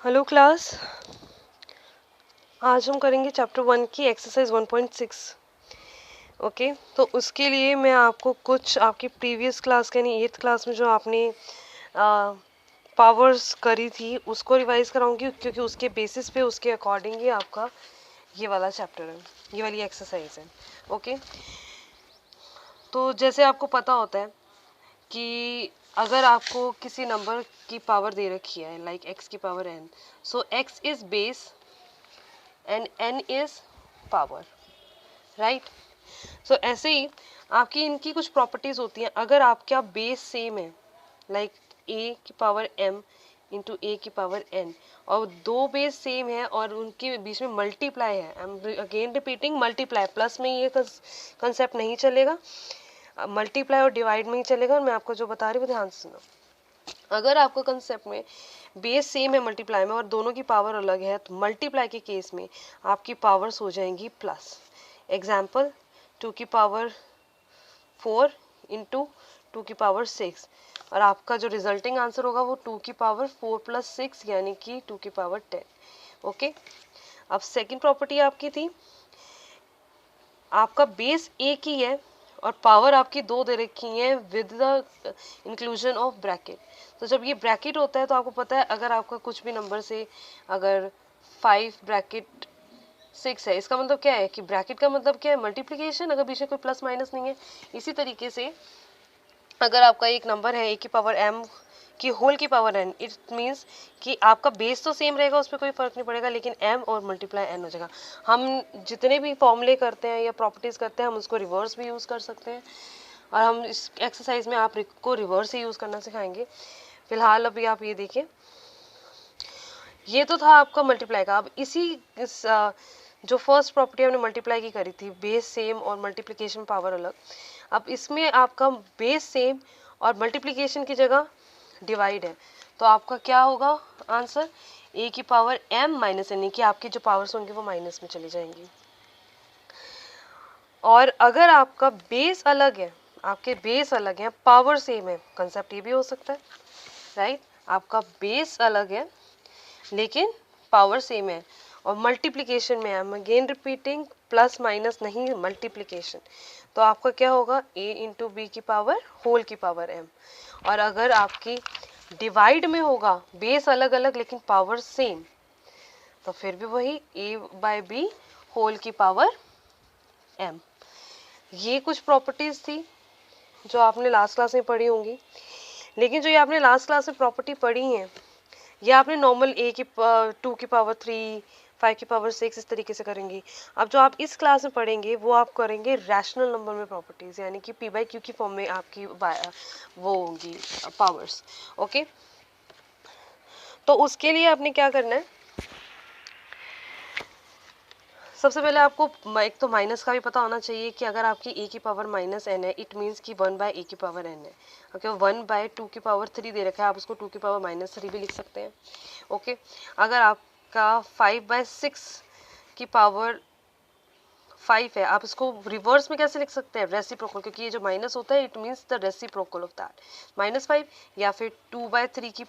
Hello class, आज हम करेंगे चैप्टर 1 की एक्सरसाइज 1.6। ओके, तो उसके लिए मैं आपको कुछ आपकी प्रीवियस क्लास के यानी 8th क्लास में जो आपने पावर्स करी थी उसको रिवाइज कराऊंगी, क्योंकि उसके बेसिस पे उसके अकॉर्डिंग ही आपका ये वाला चैप्टर है, ये वाली एक्सरसाइज है। ओके, तो जैसे आपको पता होता है कि अगर आपको किसी नंबर की पावर दे रखी है लाइक x की power n, so x is base and n is power, right. So ऐसे ही आपकी इनकी कुछ प्रॉपर्टीज होती हैं। अगर आपका बेस सेम है लाइक a की पावर m इंटू ए की पावर n, और दो बेस सेम है और उनके बीच में मल्टीप्लाई है, I am again repeating multiply, plus में ये कंसेप्ट नहीं चलेगा, मल्टीप्लाई और डिवाइड में ही चलेगा। और मैं आपको जो बता रही हूँ ध्यान से सुनो। अगर आपको कंसेप्ट में बेस सेम है मल्टीप्लाई में और दोनों की पावर अलग है, तो मल्टीप्लाई के केस में आपकी पावर्स हो जाएंगी प्लस। एग्जाम्पल 2 की पावर 4 इंटू 2 की पावर 6, और आपका जो रिजल्टिंग आंसर होगा वो 2 की पावर 4 प्लस 6 यानी कि 2 की पावर 10। ओके, अब सेकंड प्रॉपर्टी आपकी थी, आपका बेस एक ही है और पावर आपकी दो दे रखी है with the inclusion of bracket. तो जब ये ब्रैकेट होता है तो आपको पता है अगर आपका कुछ भी नंबर से अगर 5 ब्रैकेट 6 है, इसका मतलब क्या है कि ब्रैकेट का मतलब क्या है, मल्टीप्लिकेशन, अगर बीच में कोई प्लस माइनस नहीं है। इसी तरीके से अगर आपका एक नंबर है a की पावर m की होल की पावर n, इट मीन्स कि आपका बेस तो सेम रहेगा, उस पर कोई फर्क नहीं पड़ेगा, लेकिन m और मल्टीप्लाई n हो जाएगा। हम जितने भी फॉर्मूले करते हैं या प्रॉपर्टीज करते हैं, हम उसको रिवर्स भी यूज़ कर सकते हैं, और हम इस एक्सरसाइज में आपको रिवर्स ही यूज़ करना सिखाएंगे। फिलहाल अभी आप ये देखिए, ये तो था आपका मल्टीप्लाई का। अब इस जो फर्स्ट प्रॉपर्टी हमने मल्टीप्लाई की करी थी, बेस सेम और मल्टीप्लिकेशन पावर अलग, अब इसमें आपका बेस सेम और मल्टीप्लिकेशन की जगह डिवाइड है, तो आपका क्या होगा आंसर, a की पावर m माइनस n, कि आपकी जो पावर्स होंगी वो माइनस में चली जाएंगी। और अगर आपका बेस अलग है, आपके बेस अलग है, पावर सेम है, कंसेप्ट ये भी हो सकता है, राइट। आपका बेस अलग है लेकिन पावर सेम है, और मल्टीप्लिकेशन में, I am again repeating, plus minus नहीं, मल्टीप्लिकेशन, तो आपका क्या होगा a इंटू बी की पावर होल की पावर m। और अगर आपकी डिवाइड में होगा, बेस अलग अलग लेकिन पावर सेम, तो फिर भी वही a बाय बी होल की पावर m। ये कुछ प्रॉपर्टीज थी जो आपने लास्ट क्लास में पढ़ी होंगी, लेकिन जो ये आपने लास्ट क्लास में प्रॉपर्टी पढ़ी है, ये आपने नॉर्मल a की 2 की पावर 3, 5 की पावर 6 इस तरीके से करेंगी। अब जो आप इस क्लास में पढ़ेंगे वो आप करेंगे रैशनल नंबर में प्रॉपर्टीज, यानी कि p बाई क्यू की फॉर्म में आपकी वो होंगी पावर्स। ओके, तो उसके लिए आपने क्या करना है, सबसे पहले आपको एक तो माइनस का भी पता होना चाहिए कि अगर आपकी a की पावर माइनस n है, इट मीन्स कि 1 बाय a की पावर n है। ओके, 1 बाय 2 की पावर 3 दे रखा है, आप उसको 2 की पावर माइनस 3 भी लिख सकते हैं। ओके, अगर आपका 5 बाय 6 की पावर 5 है, आप इसको रिवर्स में कैसे लिख सकते हैं, रेसिप्रोकल, क्योंकि ये जो माइनस होता है it means the reciprocal of that -5, या फिर 2 बाय 3 की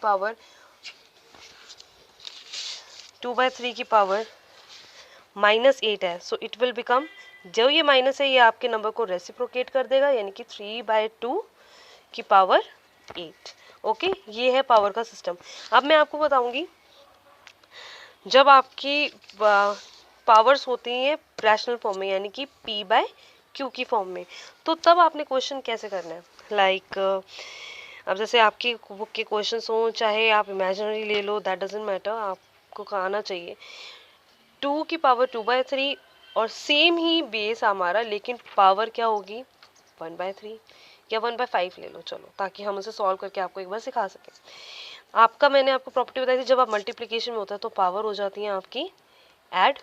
पावर -8 है, सो इट विल बिकम, जो ये माइनस है ये आपके नंबर को रेसिप्रोकेट कर देगा, यानी कि 3/2 की पावर 8। ओके, ये है पावर का सिस्टम। अब मैं आपको बताऊंगी, जब आपकी पावर्स होती हैं रैशनल फॉर्म में, यानी कि p बाय q की फॉर्म में, तो तब आपने क्वेश्चन कैसे करना है। लाइक अब जैसे आपकी बुक के क्वेश्चन हो, चाहे आप इमेजिनरी ले लो, दैट डजेंट मैटर, आपको आना चाहिए 2 की पावर 2/3, और सेम ही बेस हमारा, लेकिन पावर क्या होगी 1/3 या 1/5 ले लो, चलो, ताकि हम उसे सॉल्व करके आपको एक बार सिखा सकें। आपका मैंने आपको प्रॉपर्टी बताई थी, जब आप मल्टीप्लिकेशन में होता है तो पावर हो जाती है आपकी ऐड।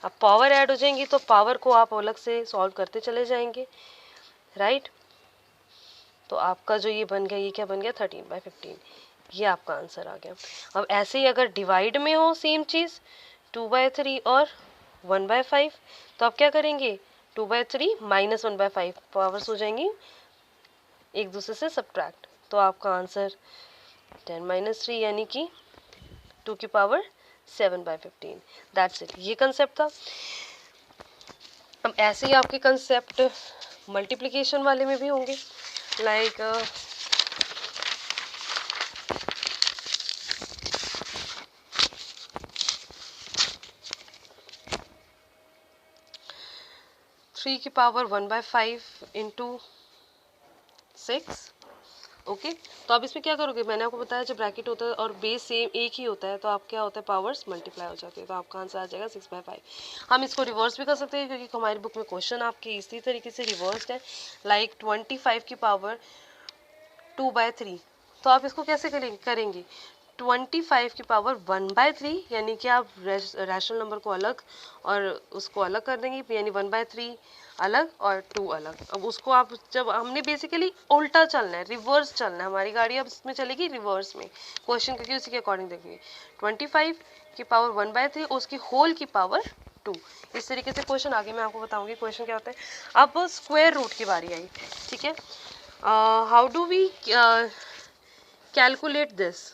अब पावर ऐड हो जाएंगी तो पावर को आप अलग से सॉल्व करते चले जाएंगे, राइट। तो आपका जो ये बन गया, ये क्या बन गया 13/15, ये आपका आंसर आ गया। अब ऐसे ही अगर डिवाइड में हो सेम चीज़ 2/3 और 1/5, तो आप क्या करेंगे 2/3 माइनस 1/5, पावर्स हो जाएंगी एक दूसरे से सब्ट्रैक्ट, तो आपका आंसर 10 - 3 यानी कि 2 की पावर 7/15। दैट्स इट, ये कंसेप्ट था। अब ऐसे ही आपके कंसेप्ट मल्टीप्लिकेशन वाले में भी होंगे, लाइक 3 की पावर 1/5 इंटू 6। ओके, तो आप इसमें क्या करोगे, मैंने आपको बताया जब ब्रैकेट होता है और बेस सेम एक ही होता है तो आप क्या होता है, पावर्स मल्टीप्लाई हो जाती है, तो आपका आंसर आ जाएगा 6/5। हम इसको रिवर्स भी कर सकते हैं क्योंकि हमारी बुक में क्वेश्चन आपके इसी तरीके से रिवर्स्ड है, लाइक 25 की पावर 2/3। तो आप इसको कैसे करेंगे, 25 की पावर 1/3, यानी कि आप रैशनल नंबर को अलग और उसको अलग कर देंगे, यानी 1/3 अलग और 2 अलग। अब उसको आप, जब हमने बेसिकली उल्टा चलना है, रिवर्स चलना है, हमारी गाड़ी अब इसमें चलेगी रिवर्स में, क्वेश्चन क्योंकि उसी के अकॉर्डिंग देखेंगे। 25 की पावर 1/3 उसकी होल की पावर 2। इस तरीके से क्वेश्चन आगे मैं आपको बताऊंगी क्वेश्चन क्या होता है। अब स्क्वायर रूट की बारी आई, ठीक है। How do we calculate this.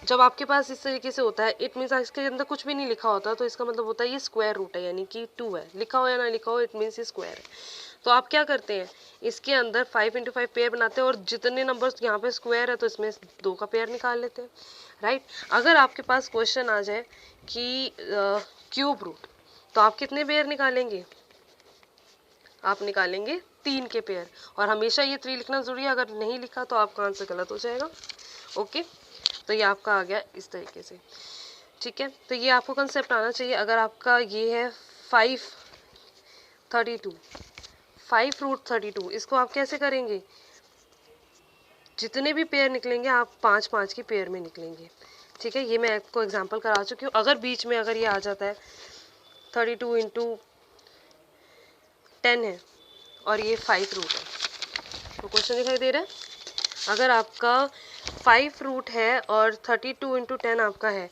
जब आपके पास इस तरीके से होता है, इट मीन्स इसके अंदर कुछ भी नहीं लिखा होता, तो इसका मतलब होता है ये स्क्वायर रूट है, यानी कि 2 है, लिखा हो या ना लिखा हो, इट मीन्स ये स्क्वायर है। तो आप क्या करते हैं, इसके अंदर 5 × 5 पेयर बनाते हैं, और जितने नंबर्स यहाँ पे स्क्वायर है तो इसमें 2 का पेयर निकाल लेते हैं, राइट। अगर आपके पास क्वेश्चन आ जाए कि क्यूब रूट, तो आप कितने पेयर निकालेंगे, आप निकालेंगे 3 के पेयर, और हमेशा ये 3 लिखना जरूरी है, अगर नहीं लिखा तो आपका आंसर गलत हो जाएगा। ओके, तो ये आपका आ गया इस तरीके से, ठीक है। तो ये आपको कंसेप्ट आना चाहिए। अगर आपका ये है 5/32, 5√32, इसको आप कैसे करेंगे, जितने भी पेयर निकलेंगे आप 5-5 के पेयर में निकलेंगे, ठीक है। ये मैं आपको एग्जांपल करा चुकी हूँ। अगर बीच में अगर ये आ जाता है 32 × 10 है और ये 5 रूट है, तो क्वेश्चन दिखाई दे रहा है। अगर आपका 5 रूट है और 32 × 10 आपका है,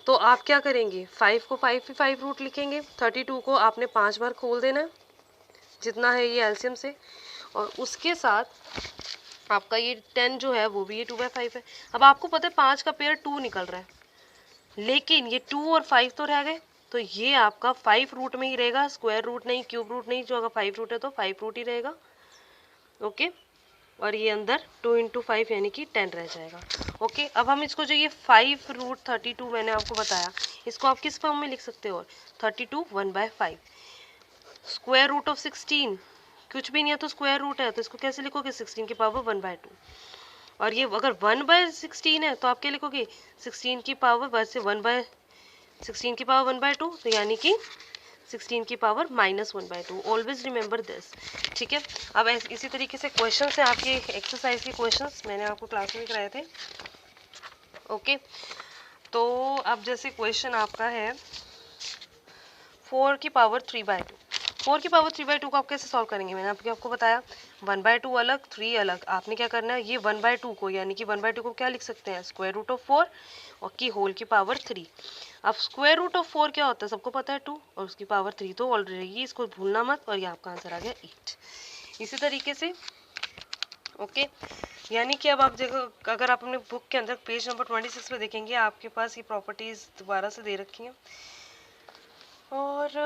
तो आप क्या करेंगे, 5 को 5 रूट लिखेंगे, 32 को आपने 5 बार खोल देना है, जितना है ये एलसीएम से, और उसके साथ आपका ये 10 जो है वो भी ये 2/5 है। अब आपको पता है 5 का पेयर 2 निकल रहा है, लेकिन ये 2 और 5 तो रह गए, तो ये आपका 5 रूट में ही रहेगा, स्क्वायर रूट नहीं, क्यूब रूट नहीं। जो अगर 5 रूट है तो 5 रूट ही रहेगा, ओके। और ये अंदर 2 × 5 यानी कि 10 रह जाएगा, ओके। अब हम इसको, जो ये 5√32 मैंने आपको बताया, इसको आप किस फॉर्म में लिख सकते हो, 32 1/5, स्क्वायर रूट ऑफ 16 कुछ भी नहीं है तो स्क्वायर रूट है, तो इसको कैसे लिखोगे, 16 की पावर 1/2। और ये अगर 1/16 है तो आप क्या लिखोगे, 16 की पावर वैसे 1/16 की पावर 1/2, तो यानी कि 16 की पावर -1/2। ऑलवेज रिमेंबर दिस, ठीक है। अब इसी तरीके से क्वेश्चन से आपके एक्सरसाइज के क्वेश्चंस मैंने आपको क्लास में कराए थे, ओके। तो अब जैसे क्वेश्चन आपका है 4 की पावर 3/2। 4 की पावर 3/2 को आप कैसे सॉल्व करेंगे, मैंने आपको बताया 1/2 अलग 3 अलग। आपने क्या करना है, ये 1/2 को, यानी कि 1/2 को क्या लिख सकते हैं, स्क्वायर रूट ऑफ 4 और की होल की पावर 3। अब स्क्वायर रूट ऑफ 4 क्या होता है, सबको पता है 2, और उसकी पावर 3 तो ऑलरेडी, इसको भूलना मत, और ये आपका आंसर आ गया 8। इसी तरीके से, ओके। यानी कि अब आप देखो, अगर आप अपने बुक के अंदर पेज नंबर 26 पे देखेंगे, आपके पास ये प्रॉपर्टीज दोबारा से दे रखी हैं, और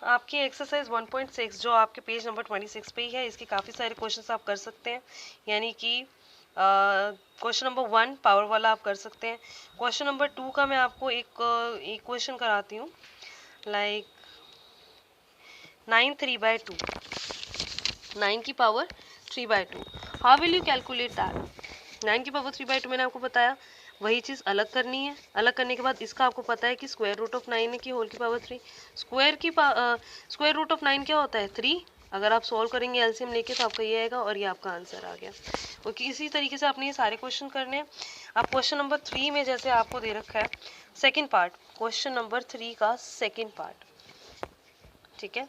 आपकी एक्सरसाइज 1.6 जो आपके पेज नंबर 26 पे ही है, इसके काफ़ी सारे क्वेश्चंस आप कर सकते हैं। यानी कि क्वेश्चन नंबर 1 पावर वाला आप कर सकते हैं। क्वेश्चन नंबर 2 का मैं आपको एक क्वेश्चन कराती हूँ, लाइक 9 3/2, 9 की power 3/2, how will you calculate that. 9 की पावर 3/2 मैंने आपको बताया, वही चीज़ अलग करनी है। अलग करने के बाद इसका आपको पता है कि स्क्वायर रूट ऑफ 9 है कि होल की पावर 3। स्क्वायर रूट ऑफ 9 क्या होता है, 3। अगर आप सॉल्व करेंगे एलसीएम लेके तो आपका ये आएगा, और ये आपका आंसर आ गया, ओके। इसी तरीके से आपने ये सारे क्वेश्चन करने हैं। अब क्वेश्चन नंबर 3 में जैसे आपको दे रखा है सेकेंड पार्ट, क्वेश्चन नंबर 3 का सेकेंड पार्ट, ठीक है।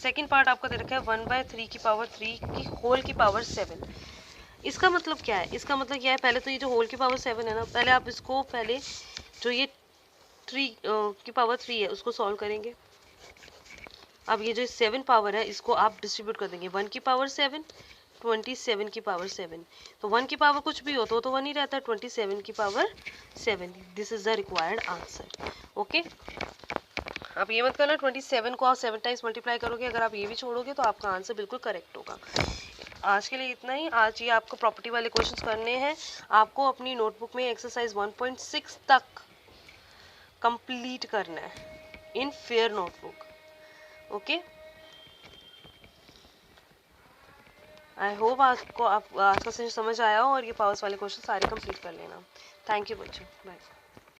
सेकेंड पार्ट आपका दे रखा है 1/3 की पावर 3 की होल की पावर 7। इसका मतलब क्या है, इसका मतलब क्या है, पहले तो ये जो होल की पावर 7 है ना, पहले आप इसको, पहले जो ये 3 की पावर 3 है उसको सॉल्व करेंगे। अब ये जो 7 पावर है इसको आप डिस्ट्रीब्यूट कर देंगे, 1 की पावर 7, 27 की पावर 7। तो 1 की पावर कुछ भी हो तो 1 ही रहता है, 27 की power 7। This is the required answer. Okay, आप ये मत करना 27 को आप 7 टाइम्स मल्टीप्लाई करोगे, अगर आप ये भी छोड़ोगे तो आपका आंसर बिल्कुल करेक्ट होगा। आज के लिए इतना ही। आज ये आपको प्रॉपर्टी वाले क्वेश्चंस करने हैं। आपको अपनी नोटबुक में एक्सरसाइज 1.6 तक कंप्लीट करना है in fair notebook. Okay, I hope आपको आज का सेशन समझ आया हो और ये पावर्स वाले क्वेश्चन सारे कंप्लीट कर लेना। थैंक यू बच्चों, बाय।